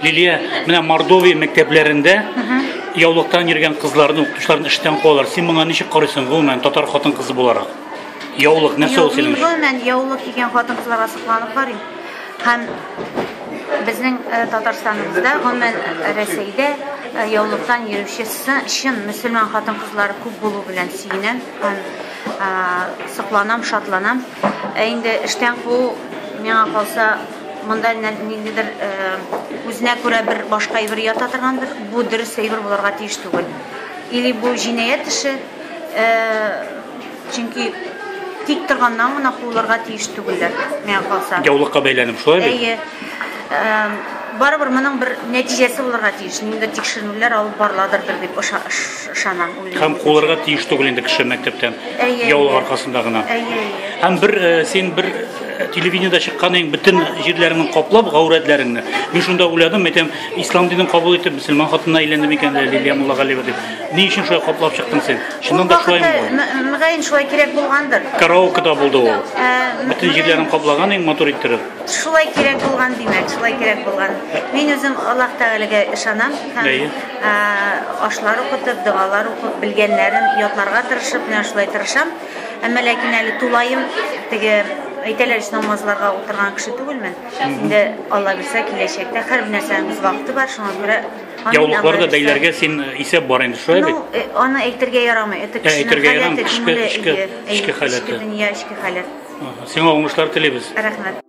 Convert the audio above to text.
Лилия, менә Мордовия мәктәпләрендә яулыктан йөргән кызларны, укытучыларны эштән куалар. Син моңа ничек карыйсың, гомумән татар хатын-кызы буларак? Яулык нәрсә ул синең? Мен яулык кигән хатын-кызларга сокланып карыйм. Һәм безнең Татарстаныбызда, гомумән Рәсәйдә яулыктан йөрүче чын мөселман хатын-кызлары күп булу белән сөенәм. Сокланам, шатланам. Инде эштән куу миңа калса монда ниндидер үзенә күрә бер башка әйбер ята торгандыр. Бу дөрес әйбер булырга тиеш түгел. Или бу җинаять эше, чөнки тик торганнан гына куларга тиеш түгелләр, миңа калса. Яулыкка бәйләнеп шулай бит? Әйе. Барыбер моның бер нәтиҗәсе булырга тиеш. Ниндидер тикшерүләр алып барыладыр дип ышанам. Һәм куларга тиеш түгел инде кеше мәктәптән. Яулык аркасында гына. Һәм син бер телевидениедә чыкканың бөтен җирләреңне каплап, гауратларыңны. Мин шунда уйладым, әйтәм, ислам динен кабул итеп, мөселман хатынына әйләнде микән Лилия Муллагалиева дип. Ни өчен шулай каплап чыктың син? Шуннан да шулаймы? Мөгаен шулай кирәк булгандыр. Караокеда булды ул. Бөтен җирләрен каплаган, иң матур иттереп. Шулай кирәк булган димәк, шулай кирәк булган. Мин үзем Аллаһ Тәгаләгә ышанам һәм ашлар укытып, дуалар укып, белгәннәрен ятларга тырышып, менә шулай тырышам. Әмма ләкин әле тулаем, теге әйтәләр, намазларга утырган кеше түгелмен. Инде Алла бирсә киләчәктә һәр нәрсәнең үз вакыты бар, шуңа күрә яулыкларда бәйләргә син исәп бар инде, шулай бит? Аны әйтергә ярамый. Әйтергә ярамый, эшке халәте. Дөнья, эшке халәт. Сиңа уңышлар телибез. Рәхмәт.